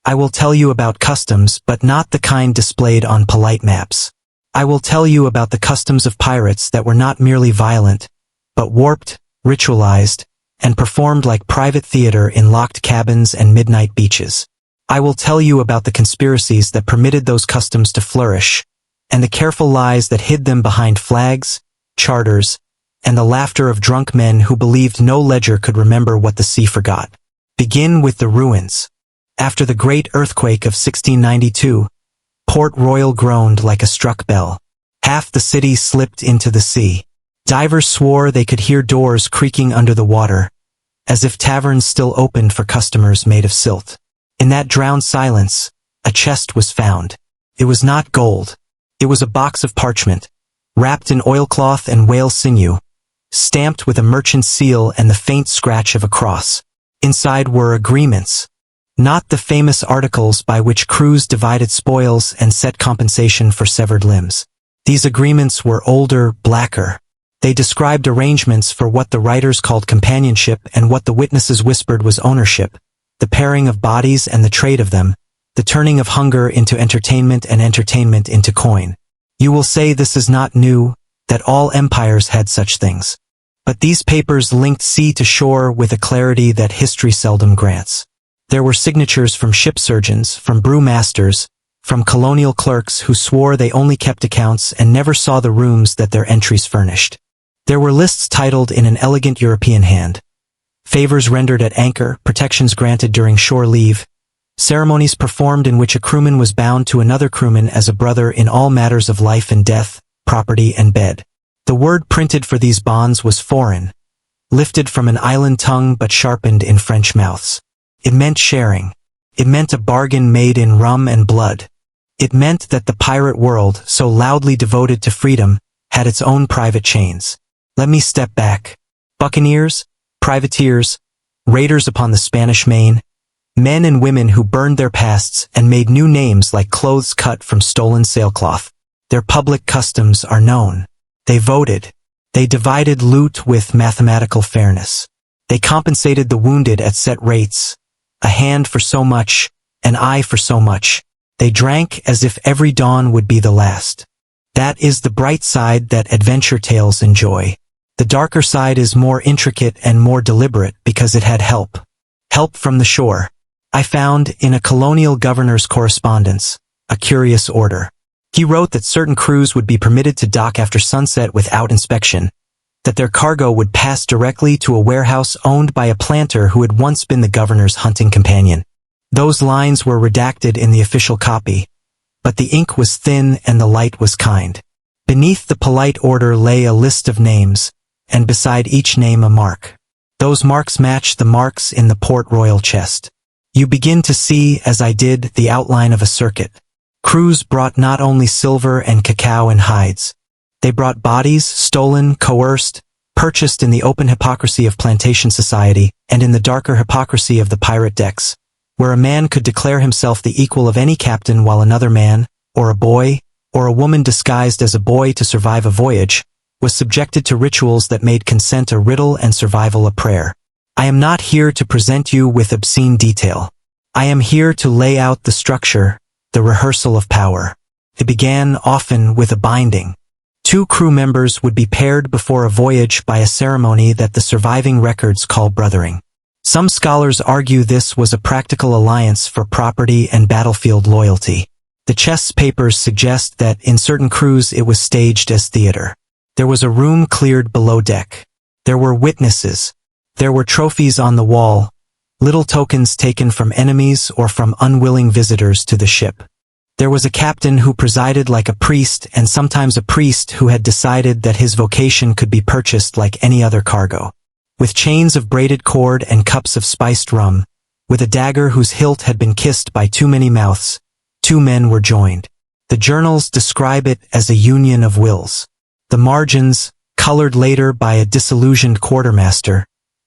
I will tell you about customs, but not the kind displayed on polite maps. I will tell you about the customs of pirates that were not merely violent, but warped, ritualized, and performed like private theater in locked cabins and midnight beaches. I will tell you about the conspiracies that permitted those customs to flourish, and the careful lies that hid them behind flags, charters, and the laughter of drunk men who believed no ledger could remember what the sea forgot. Begin with the ruins. After the great earthquake of 1692, Port Royal groaned like a struck bell. Half the city slipped into the sea. Divers swore they could hear doors creaking under the water, as if taverns still opened for customers made of silt. In that drowned silence, a chest was found. It was not gold. It was a box of parchment, wrapped in oilcloth and whale sinew, stamped with a merchant's seal and the faint scratch of a cross. Inside were agreements, not the famous articles by which crews divided spoils and set compensation for severed limbs. These agreements were older, blacker. They described arrangements for what the writers called companionship and what the witnesses whispered was ownership, the pairing of bodies and the trade of them, the turning of hunger into entertainment and entertainment into coin. You will say this is not new, that all empires had such things. But these papers linked sea to shore with a clarity that history seldom grants. There were signatures from ship surgeons, from brewmasters, from colonial clerks who swore they only kept accounts and never saw the rooms that their entries furnished. There were lists titled in an elegant European hand. Favors rendered at anchor, protections granted during shore leave, ceremonies performed in which a crewman was bound to another crewman as a brother in all matters of life and death, property and bed. The word printed for these bonds was foreign, lifted from an island tongue but sharpened in French mouths. It meant sharing. It meant a bargain made in rum and blood. It meant that the pirate world, so loudly devoted to freedom, had its own private chains. Let me step back. Buccaneers, privateers, raiders upon the Spanish Main, men and women who burned their pasts and made new names like clothes cut from stolen sailcloth. Their public customs are known. They voted. They divided loot with mathematical fairness. They compensated the wounded at set rates, a hand for so much, an eye for so much. They drank as if every dawn would be the last. That is the bright side that adventure tales enjoy. The darker side is more intricate and more deliberate because it had help. Help from the shore. I found, in a colonial governor's correspondence, a curious order. He wrote that certain crews would be permitted to dock after sunset without inspection, that their cargo would pass directly to a warehouse owned by a planter who had once been the governor's hunting companion. Those lines were redacted in the official copy, but the ink was thin and the light was kind. Beneath the polite order lay a list of names, and beside each name a mark. Those marks matched the marks in the Port Royal chest. You begin to see, as I did, the outline of a circuit. Crews brought not only silver and cacao and hides. They brought bodies, stolen, coerced, purchased in the open hypocrisy of plantation society and in the darker hypocrisy of the pirate decks, where a man could declare himself the equal of any captain while another man, or a boy, or a woman disguised as a boy to survive a voyage, was subjected to rituals that made consent a riddle and survival a prayer. I am not here to present you with obscene detail. I am here to lay out the structure, the rehearsal of power. It began often with a binding. 2 crew members would be paired before a voyage by a ceremony that the surviving records call brothering. Some scholars argue this was a practical alliance for property and battlefield loyalty. The chess papers suggest that in certain crews it was staged as theater. There was a room cleared below deck. There were witnesses. There were trophies on the wall, little tokens taken from enemies or from unwilling visitors to the ship. There was a captain who presided like a priest and sometimes a priest who had decided that his vocation could be purchased like any other cargo. With chains of braided cord and cups of spiced rum, with a dagger whose hilt had been kissed by too many mouths, 2 men were joined. The journals describe it as a union of wills. The margins, colored later by a disillusioned quartermaster,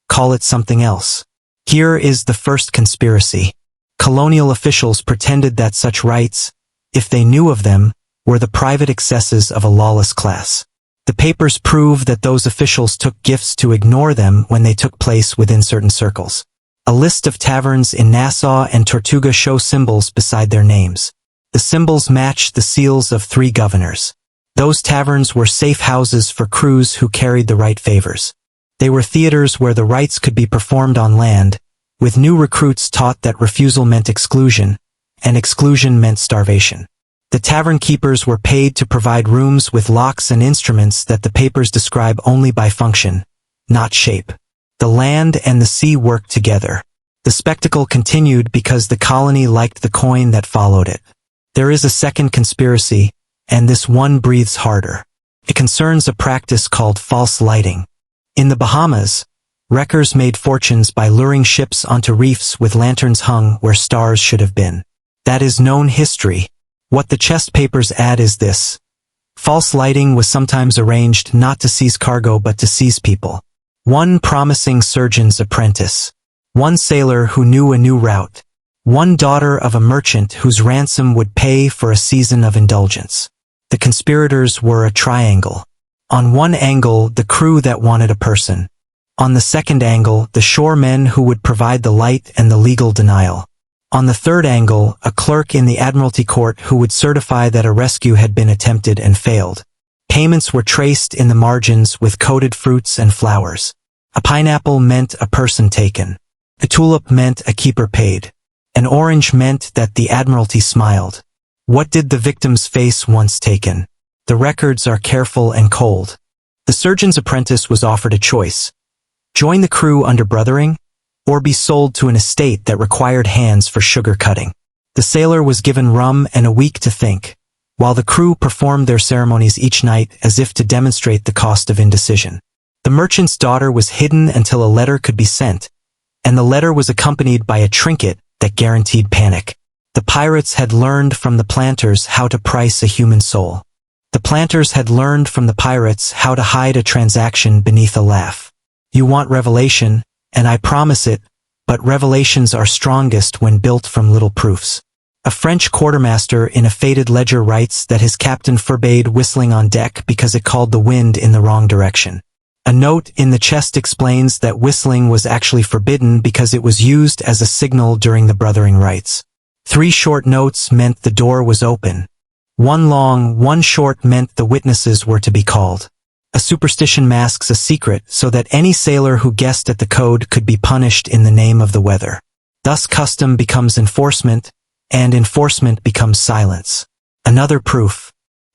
call it something else. Here is the first conspiracy. Colonial officials pretended that such rights, if they knew of them, were the private excesses of a lawless class. The papers prove that those officials took gifts to ignore them when they took place within certain circles. A list of taverns in Nassau and Tortuga show symbols beside their names. The symbols match the seals of 3 governors. Those taverns were safe houses for crews who carried the right favors. They were theaters where the rites could be performed on land, with new recruits taught that refusal meant exclusion, and exclusion meant starvation. The tavern keepers were paid to provide rooms with locks and instruments that the papers describe only by function, not shape. The land and the sea worked together. The spectacle continued because the colony liked the coin that followed it. There is a second conspiracy, and this one breathes harder. It concerns a practice called false lighting. In the Bahamas, wreckers made fortunes by luring ships onto reefs with lanterns hung where stars should have been. That is known history. What the chest papers add is this. False lighting was sometimes arranged not to seize cargo but to seize people. One promising surgeon's apprentice. One sailor who knew a new route. One daughter of a merchant whose ransom would pay for a season of indulgence. The conspirators were a triangle. On one angle, the crew that wanted a person. On the second angle, the shore men who would provide the light and the legal denial. On the third angle, a clerk in the Admiralty Court who would certify that a rescue had been attempted and failed. Payments were traced in the margins with coated fruits and flowers. A pineapple meant a person taken. A tulip meant a keeper paid. An orange meant that the Admiralty smiled. What did the victim's face once taken? The records are careful and cold. The surgeon's apprentice was offered a choice. Join the crew under brothering, or be sold to an estate that required hands for sugar cutting. The sailor was given rum and a week to think, while the crew performed their ceremonies each night as if to demonstrate the cost of indecision. The merchant's daughter was hidden until a letter could be sent, and the letter was accompanied by a trinket that guaranteed panic. The pirates had learned from the planters how to price a human soul. The planters had learned from the pirates how to hide a transaction beneath a laugh. You want revelation, and I promise it, but revelations are strongest when built from little proofs. A French quartermaster in a faded ledger writes that his captain forbade whistling on deck because it called the wind in the wrong direction. A note in the chest explains that whistling was actually forbidden because it was used as a signal during the brothering rites. 3 short notes meant the door was open. 1 long, 1 short meant the witnesses were to be called. A superstition masks a secret so that any sailor who guessed at the code could be punished in the name of the weather. Thus custom becomes enforcement, and enforcement becomes silence. Another proof.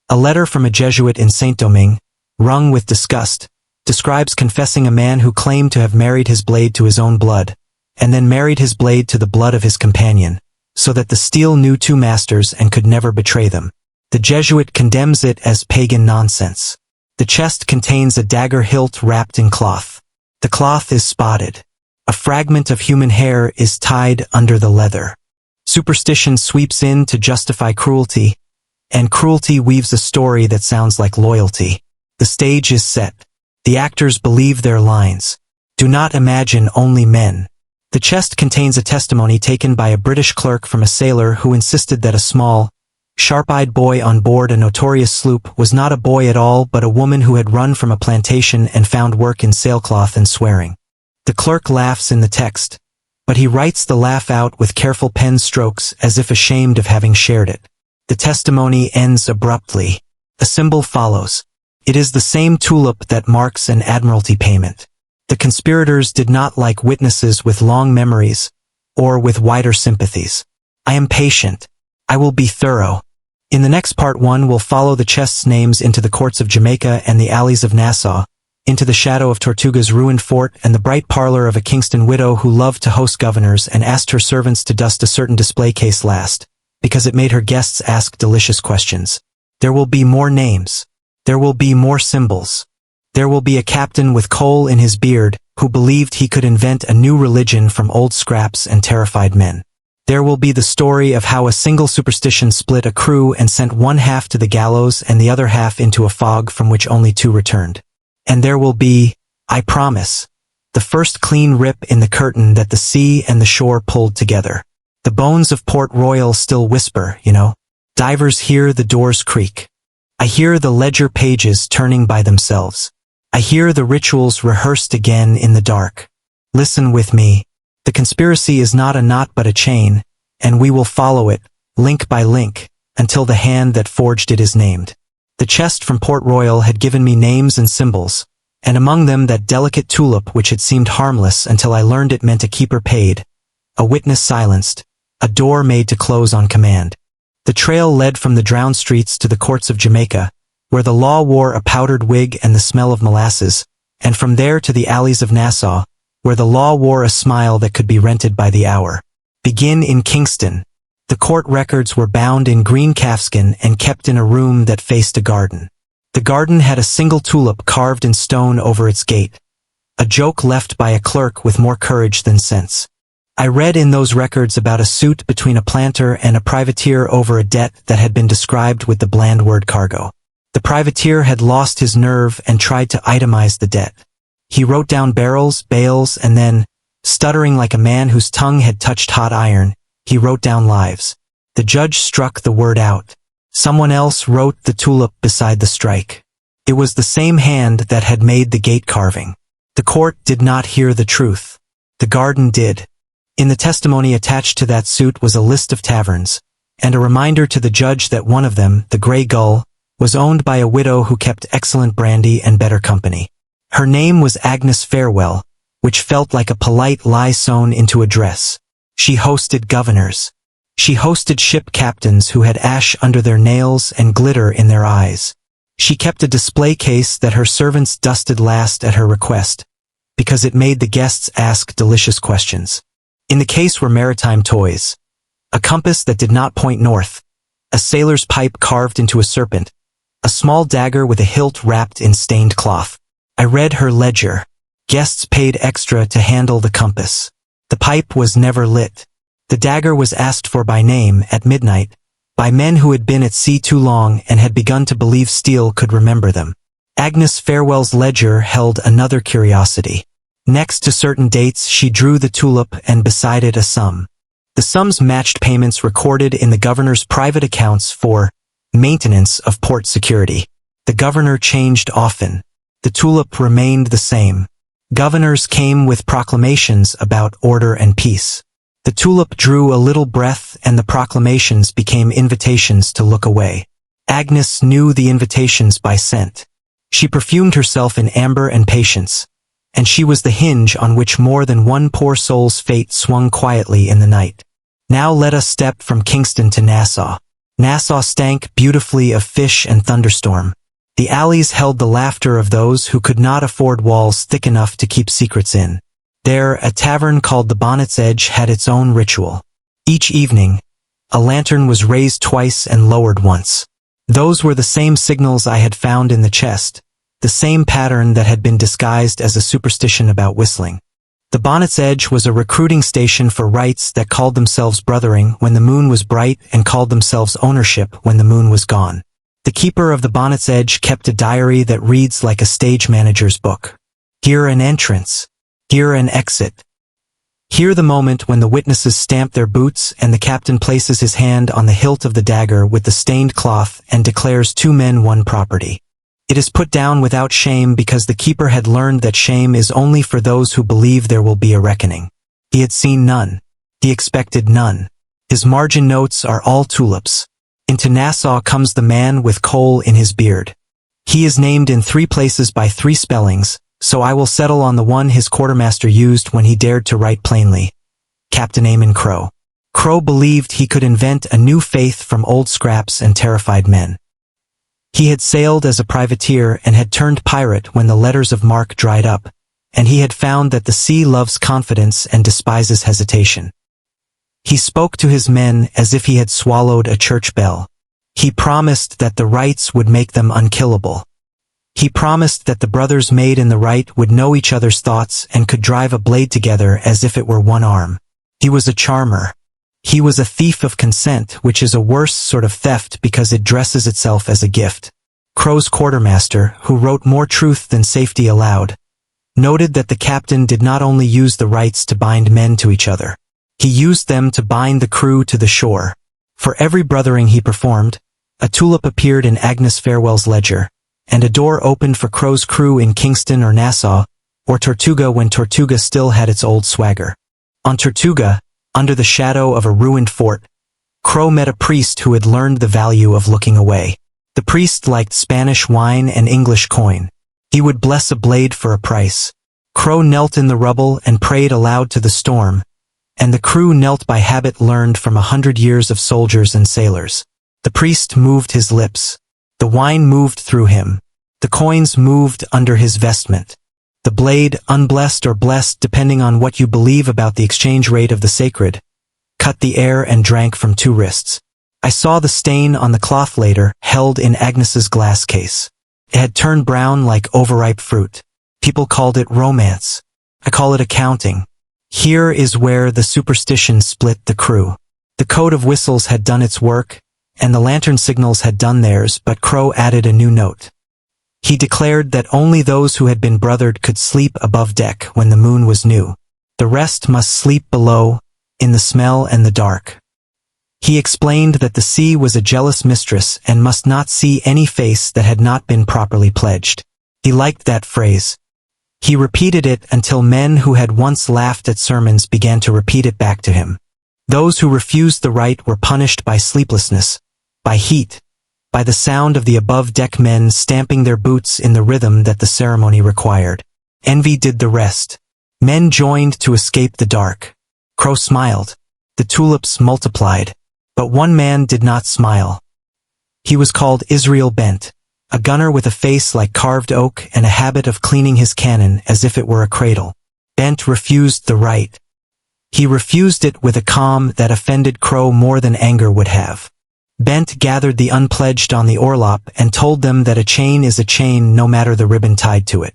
A letter from a Jesuit in Saint-Domingue, wrung with disgust, describes confessing a man who claimed to have married his blade to his own blood, and then married his blade to the blood of his companion, so that the steel knew 2 masters and could never betray them. The Jesuit condemns it as pagan nonsense. The chest contains a dagger hilt wrapped in cloth. The cloth is spotted. A fragment of human hair is tied under the leather. Superstition sweeps in to justify cruelty, and cruelty weaves a story that sounds like loyalty. The stage is set. The actors believe their lines. Do not imagine only men. The chest contains a testimony taken by a British clerk from a sailor who insisted that a small, sharp-eyed boy on board a notorious sloop was not a boy at all but a woman who had run from a plantation and found work in sailcloth and swearing. The clerk laughs in the text, but he writes the laugh out with careful pen strokes as if ashamed of having shared it. The testimony ends abruptly. A symbol follows. It is the same tulip that marks an Admiralty payment. The conspirators did not like witnesses with long memories, or with wider sympathies. I am patient. I will be thorough. In the next part 1 we'll follow the chest's names into the courts of Jamaica and the alleys of Nassau, into the shadow of Tortuga's ruined fort and the bright parlor of a Kingston widow who loved to host governors and asked her servants to dust a certain display case last, because it made her guests ask delicious questions. There will be more names. There will be more symbols. There will be a captain with coal in his beard who believed he could invent a new religion from old scraps and terrified men. There will be the story of how a single superstition split a crew and sent 1 half to the gallows and the other half into a fog from which only 2 returned. And there will be, I promise, the first clean rip in the curtain that the sea and the shore pulled together. The bones of Port Royal still whisper, you know. Divers hear the doors creak. I hear the ledger pages turning by themselves. I hear the rituals rehearsed again in the dark. Listen with me. The conspiracy is not a knot but a chain, and we will follow it, link by link, until the hand that forged it is named. The chest from Port Royal had given me names and symbols, and among them that delicate tulip which had seemed harmless until I learned it meant a keeper paid, a witness silenced, a door made to close on command. The trail led from the drowned streets to the courts of Jamaica, where the law wore a powdered wig and the smell of molasses, and from there to the alleys of Nassau, where the law wore a smile that could be rented by the hour. Begin in Kingston. The court records were bound in green calfskin and kept in a room that faced a garden. The garden had a single tulip carved in stone over its gate, a joke left by a clerk with more courage than sense. I read in those records about a suit between a planter and a privateer over a debt that had been described with the bland word cargo. The privateer had lost his nerve and tried to itemize the debt. He wrote down barrels, bales, and then, stuttering like a man whose tongue had touched hot iron, he wrote down lives. The judge struck the word out. Someone else wrote the tulip beside the strike. It was the same hand that had made the gate carving. The court did not hear the truth. The garden did. In the testimony attached to that suit was a list of taverns, and a reminder to the judge that one of them, the Grey Gull, was owned by a widow who kept excellent brandy and better company. Her name was Agnes Farewell, which felt like a polite lie sewn into a dress. She hosted governors. She hosted ship captains who had ash under their nails and glitter in their eyes. She kept a display case that her servants dusted last at her request, because it made the guests ask delicious questions. In the case were maritime toys. A compass that did not point north, a sailor's pipe carved into a serpent, a small dagger with a hilt wrapped in stained cloth. I read her ledger. Guests paid extra to handle the compass. The pipe was never lit. The dagger was asked for by name at midnight, by men who had been at sea too long and had begun to believe steel could remember them. Agnes Farewell's ledger held another curiosity. Next to certain dates she drew the tulip and beside it a sum. The sums matched payments recorded in the governor's private accounts for maintenance of port security. The governor changed often. The tulip remained the same. Governors came with proclamations about order and peace. The tulip drew a little breath and the proclamations became invitations to look away. Agnes knew the invitations by scent. She perfumed herself in amber and patience, and she was the hinge on which more than one poor soul's fate swung quietly in the night. Now let us step from Kingston to Nassau. Nassau stank beautifully of fish and thunderstorm. The alleys held the laughter of those who could not afford walls thick enough to keep secrets in. There, a tavern called the Bonnet's Edge had its own ritual. Each evening, a lantern was raised twice and lowered once. Those were the same signals I had found in the chest, the same pattern that had been disguised as a superstition about whistling. The Bonnet's Edge was a recruiting station for rights that called themselves brothering when the moon was bright and called themselves ownership when the moon was gone. The keeper of the Bonnet's Edge kept a diary that reads like a stage manager's book. Here an entrance. Here an exit. Here the moment when the witnesses stamp their boots and the captain places his hand on the hilt of the dagger with the stained cloth and declares 2 men 1 property. It is put down without shame because the keeper had learned that shame is only for those who believe there will be a reckoning. He had seen none. He expected none. His margin notes are all tulips. Into Nassau comes the man with coal in his beard. He is named in 3 places by 3 spellings, so I will settle on the one his quartermaster used when he dared to write plainly. Captain Amon Crow. Crow believed he could invent a new faith from old scraps and terrified men. He had sailed as a privateer and had turned pirate when the letters of marque dried up, and he had found that the sea loves confidence and despises hesitation. He spoke to his men as if he had swallowed a church bell. He promised that the rights would make them unkillable. He promised that the brothers made in the right would know each other's thoughts and could drive a blade together as if it were one arm. He was a charmer. He was a thief of consent, which is a worse sort of theft because it dresses itself as a gift. Crow's quartermaster, who wrote more truth than safety allowed, noted that the captain did not only use the rights to bind men to each other. He used them to bind the crew to the shore. For every brothering he performed, a tulip appeared in Agnes Farewell's ledger, and a door opened for Crow's crew in Kingston or Nassau, or Tortuga when Tortuga still had its old swagger. On Tortuga, under the shadow of a ruined fort, Crow met a priest who had learned the value of looking away. The priest liked Spanish wine and English coin. He would bless a blade for a price. Crow knelt in the rubble and prayed aloud to the storm, and the crew knelt by habit learned from 100 years of soldiers and sailors. The priest moved his lips. The wine moved through him. The coins moved under his vestment. The blade, unblessed or blessed depending on what you believe about the exchange rate of the sacred, cut the air and drank from 2 wrists. I saw the stain on the cloth later, held in Agnes's glass case. It had turned brown like overripe fruit. People called it romance. I call it accounting. Here is where the superstition split the crew. The code of whistles had done its work, and the lantern signals had done theirs, but Crow added a new note. He declared that only those who had been brothered could sleep above deck when the moon was new. The rest must sleep below, in the smell and the dark. He explained that the sea was a jealous mistress and must not see any face that had not been properly pledged. He liked that phrase. He repeated it until men who had once laughed at sermons began to repeat it back to him. Those who refused the rite were punished by sleeplessness, by heat, by the sound of the above-deck men stamping their boots in the rhythm that the ceremony required. Envy did the rest. Men joined to escape the dark. Crow smiled. The tulips multiplied. But one man did not smile. He was called Israel Bent, a gunner with a face like carved oak and a habit of cleaning his cannon as if it were a cradle. Bent refused the rite. He refused it with a calm that offended Crow more than anger would have. Bent gathered the unpledged on the orlop and told them that a chain is a chain no matter the ribbon tied to it.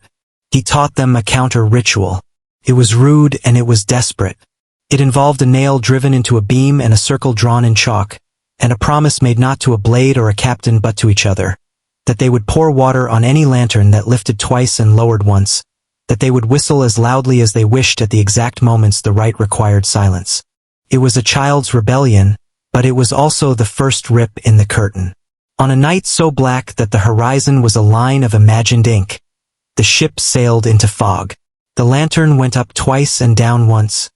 He taught them a counter-ritual. It was rude and it was desperate. It involved a nail driven into a beam and a circle drawn in chalk, and a promise made not to a blade or a captain but to each other, that they would pour water on any lantern that lifted twice and lowered once, that they would whistle as loudly as they wished at the exact moments the rite required silence. It was a child's rebellion, but it was also the first rip in the curtain. On a night so black that the horizon was a line of imagined ink, the ship sailed into fog. The lantern went up twice and down once,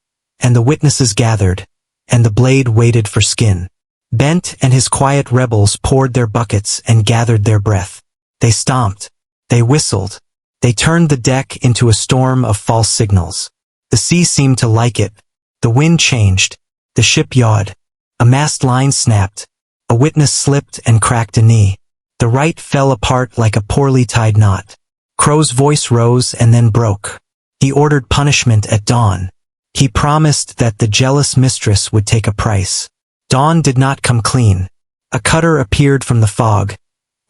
and the witnesses gathered, and the blade waited for skin. Bent and his quiet rebels poured their buckets and gathered their breath. They stomped. They whistled. They turned the deck into a storm of false signals. The sea seemed to like it. The wind changed. The ship yawed. A mast line snapped. A witness slipped and cracked a knee. The rite fell apart like a poorly tied knot. Crow's voice rose and then broke. He ordered punishment at dawn. He promised that the jealous mistress would take a price. Dawn did not come clean. A cutter appeared from the fog,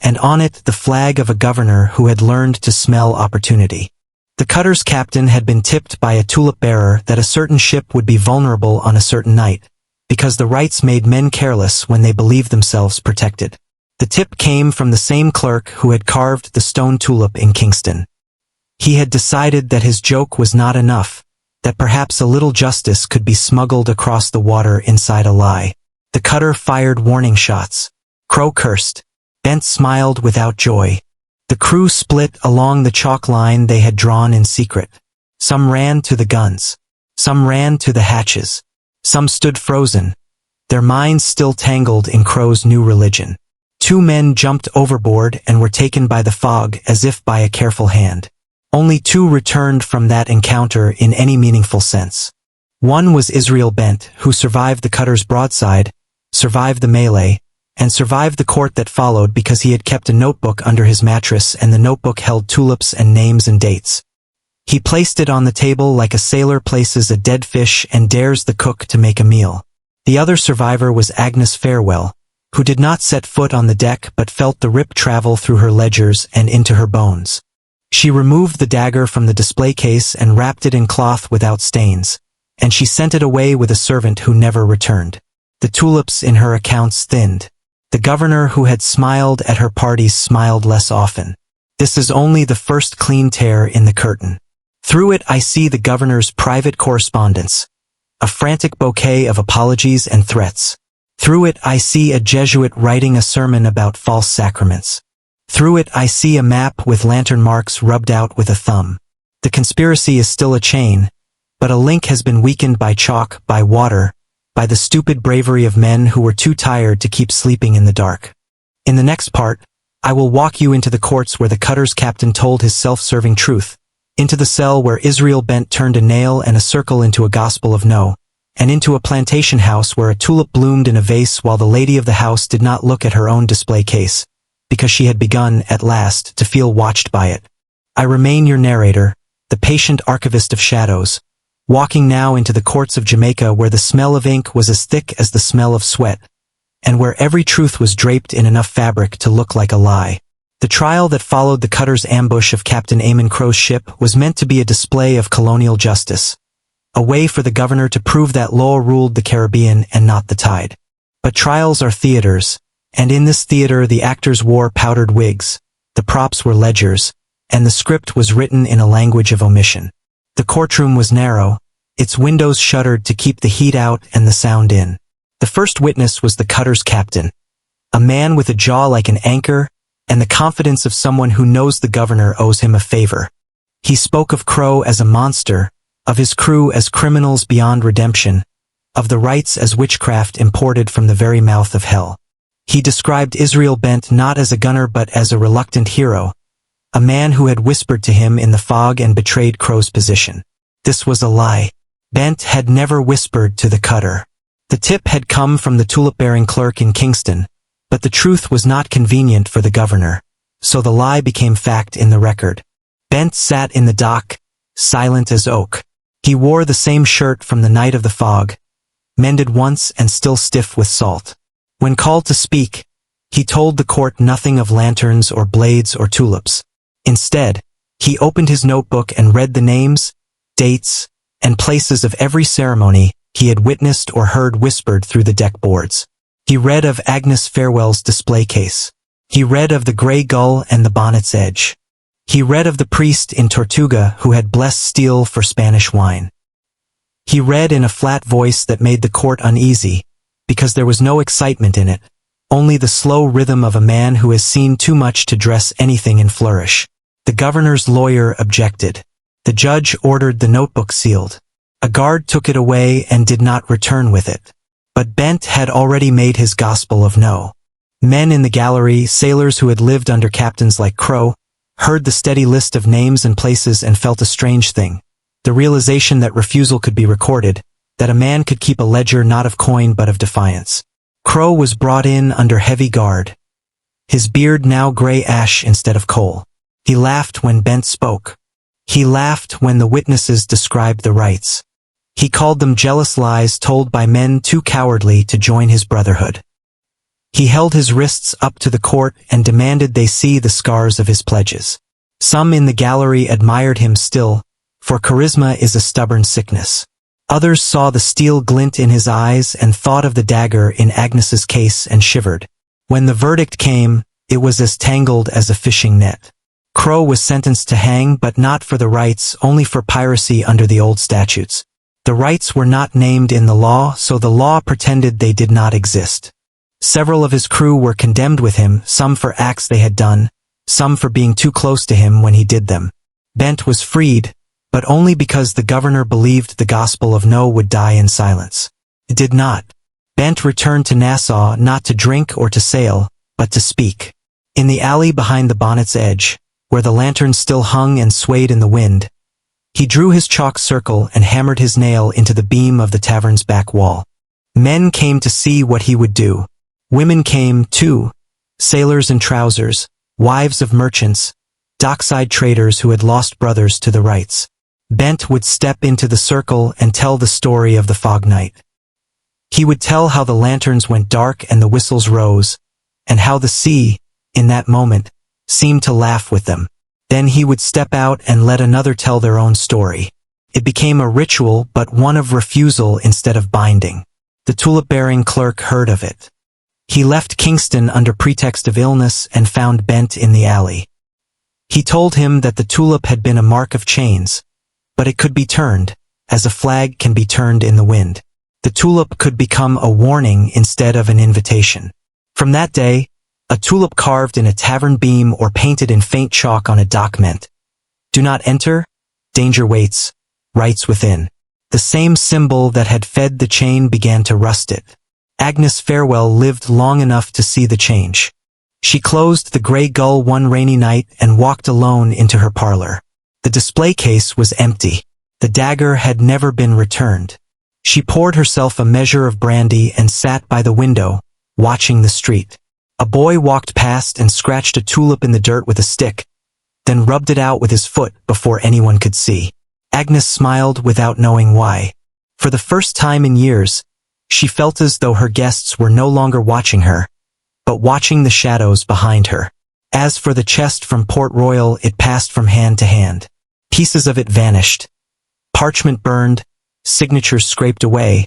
and on it the flag of a governor who had learned to smell opportunity. The cutter's captain had been tipped by a tulip-bearer that a certain ship would be vulnerable on a certain night, because the rites made men careless when they believed themselves protected. The tip came from the same clerk who had carved the stone tulip in Kingston. He had decided that his joke was not enough, that perhaps a little justice could be smuggled across the water inside a lie. The cutter fired warning shots. Crow cursed. Bent smiled without joy. The crew split along the chalk line they had drawn in secret. Some ran to the guns. Some ran to the hatches. Some stood frozen, their minds still tangled in Crow's new religion. 2 men jumped overboard and were taken by the fog as if by a careful hand. Only 2 returned from that encounter in any meaningful sense. One was Israel Bent, who survived the cutter's broadside, survived the melee, and survived the court that followed because he had kept a notebook under his mattress and the notebook held tulips and names and dates. He placed it on the table like a sailor places a dead fish and dares the cook to make a meal. The other survivor was Agnes Farewell, who did not set foot on the deck but felt the rip travel through her ledgers and into her bones. She removed the dagger from the display case and wrapped it in cloth without stains, and she sent it away with a servant who never returned. The tulips in her accounts thinned. The governor who had smiled at her parties smiled less often. This is only the first clean tear in the curtain. Through it I see the governor's private correspondence, a frantic bouquet of apologies and threats. Through it I see a Jesuit writing a sermon about false sacraments. Through it I see a map with lantern marks rubbed out with a thumb. The conspiracy is still a chain, but a link has been weakened by chalk, by water, by the stupid bravery of men who were too tired to keep sleeping in the dark. In the next part, I will walk you into the courts where the cutter's captain told his self-serving truth, into the cell where Israel Bent turned a nail and a circle into a gospel of no, and into a plantation house where a tulip bloomed in a vase while the lady of the house did not look at her own display case, because she had begun, at last, to feel watched by it. I remain your narrator, the patient archivist of shadows, walking now into the courts of Jamaica where the smell of ink was as thick as the smell of sweat, and where every truth was draped in enough fabric to look like a lie. The trial that followed the cutter's ambush of Captain Amon Crow's ship was meant to be a display of colonial justice, a way for the governor to prove that law ruled the Caribbean and not the tide. But trials are theaters, and in this theater the actors wore powdered wigs, the props were ledgers, and the script was written in a language of omission. The courtroom was narrow, its windows shuttered to keep the heat out and the sound in. The first witness was the cutter's captain, a man with a jaw like an anchor, and the confidence of someone who knows the governor owes him a favor. He spoke of Crow as a monster, of his crew as criminals beyond redemption, of the rights as witchcraft imported from the very mouth of hell. He described Israel Bent not as a gunner but as a reluctant hero, a man who had whispered to him in the fog and betrayed Crow's position. This was a lie. Bent had never whispered to the cutter. The tip had come from the tulip-bearing clerk in Kingston, but the truth was not convenient for the governor, so the lie became fact in the record. Bent sat in the dock, silent as oak. He wore the same shirt from the night of the fog, mended once and still stiff with salt. When called to speak, he told the court nothing of lanterns or blades or tulips. Instead, he opened his notebook and read the names, dates, and places of every ceremony he had witnessed or heard whispered through the deck boards. He read of Agnes Farewell's display case. He read of the gray gull and the bonnet's edge. He read of the priest in Tortuga who had blessed steel for Spanish wine. He read in a flat voice that made the court uneasy, because there was no excitement in it, only the slow rhythm of a man who has seen too much to dress anything in flourish. The governor's lawyer objected. The judge ordered the notebook sealed. A guard took it away and did not return with it. But Bent had already made his gospel of no. Men in the gallery, sailors who had lived under captains like Crow, heard the steady list of names and places and felt a strange thing. The realization that refusal could be recorded, that a man could keep a ledger not of coin but of defiance. Crow was brought in under heavy guard, his beard now gray ash instead of coal. He laughed when Bent spoke. He laughed when the witnesses described the rights. He called them jealous lies told by men too cowardly to join his brotherhood. He held his wrists up to the court and demanded they see the scars of his pledges. Some in the gallery admired him still, for charisma is a stubborn sickness. Others saw the steel glint in his eyes and thought of the dagger in Agnes's case and shivered. When the verdict came, it was as tangled as a fishing net. Crow was sentenced to hang, but not for the rights, only for piracy under the old statutes. The rights were not named in the law, so the law pretended they did not exist. Several of his crew were condemned with him, some for acts they had done, some for being too close to him when he did them. Bent was freed, but only because the governor believed the gospel of no would die in silence. It did not. Bent returned to Nassau not to drink or to sail, but to speak. In the alley behind the bonnet's edge, where the lantern still hung and swayed in the wind, he drew his chalk circle and hammered his nail into the beam of the tavern's back wall. Men came to see what he would do. Women came, too, sailors in trousers, wives of merchants, dockside traders who had lost brothers to the rights. Bent would step into the circle and tell the story of the fog night. He would tell how the lanterns went dark and the whistles rose, and how the sea, in that moment, seemed to laugh with them. Then he would step out and let another tell their own story. It became a ritual, but one of refusal instead of binding. The tulip-bearing clerk heard of it. He left Kingston under pretext of illness and found Bent in the alley. He told him that the tulip had been a mark of chains, but it could be turned, as a flag can be turned in the wind. The tulip could become a warning instead of an invitation. From that day, a tulip carved in a tavern beam or painted in faint chalk on a dock meant, "Do not enter, danger waits, rights within." The same symbol that had fed the chain began to rust it. Agnes Farewell lived long enough to see the change. She closed the Grey Gull one rainy night and walked alone into her parlor. The display case was empty. The dagger had never been returned. She poured herself a measure of brandy and sat by the window, watching the street. A boy walked past and scratched a tulip in the dirt with a stick, then rubbed it out with his foot before anyone could see. Agnes smiled without knowing why. For the first time in years, she felt as though her guests were no longer watching her, but watching the shadows behind her. As for the chest from Port Royal, it passed from hand to hand. Pieces of it vanished. Parchment burned, signatures scraped away,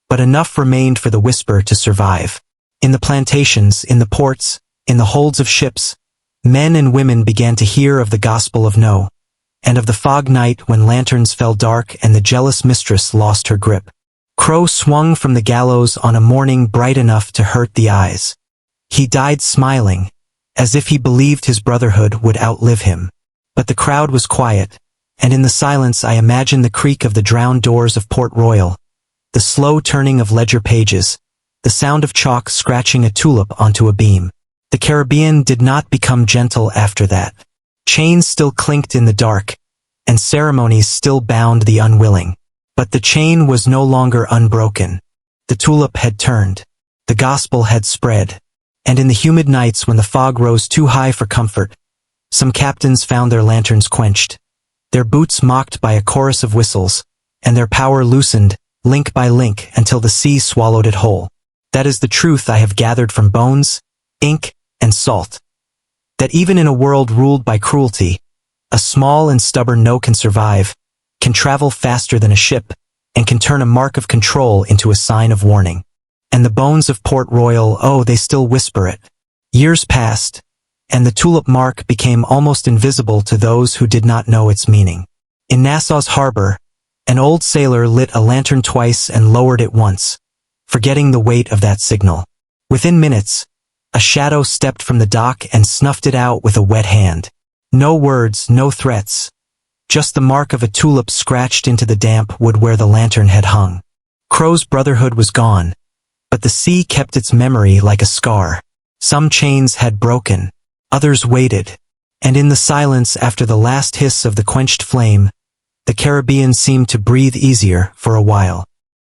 but enough remained for the whisper to survive. In the plantations, in the ports, in the holds of ships, men and women began to hear of the gospel of no, and of the fog night when lanterns fell dark and the jealous mistress lost her grip. Crow swung from the gallows on a morning bright enough to hurt the eyes. He died smiling, as if he believed his brotherhood would outlive him. But the crowd was quiet, and in the silence I imagined the creak of the drowned doors of Port Royal, the slow turning of ledger pages, the sound of chalk scratching a tulip onto a beam. The Caribbean did not become gentle after that. Chains still clinked in the dark, and ceremonies still bound the unwilling. But the chain was no longer unbroken. The tulip had turned. The gospel had spread. And in the humid nights when the fog rose too high for comfort, some captains found their lanterns quenched, their boots mocked by a chorus of whistles, and their power loosened, link by link, until the sea swallowed it whole. That is the truth I have gathered from bones, ink, and salt. That even in a world ruled by cruelty, a small and stubborn no can survive, can travel faster than a ship, and can turn a mark of control into a sign of warning. And the bones of Port Royal, oh, they still whisper it. Years passed, and the tulip mark became almost invisible to those who did not know its meaning. In Nassau's harbor, an old sailor lit a lantern twice and lowered it once, forgetting the weight of that signal. Within minutes, a shadow stepped from the dock and snuffed it out with a wet hand. No words, no threats. Just the mark of a tulip scratched into the damp wood where the lantern had hung. Crow's brotherhood was gone, but the sea kept its memory like a scar. Some chains had broken, others waited, and in the silence after the last hiss of the quenched flame, the Caribbean seemed to breathe easier for a while.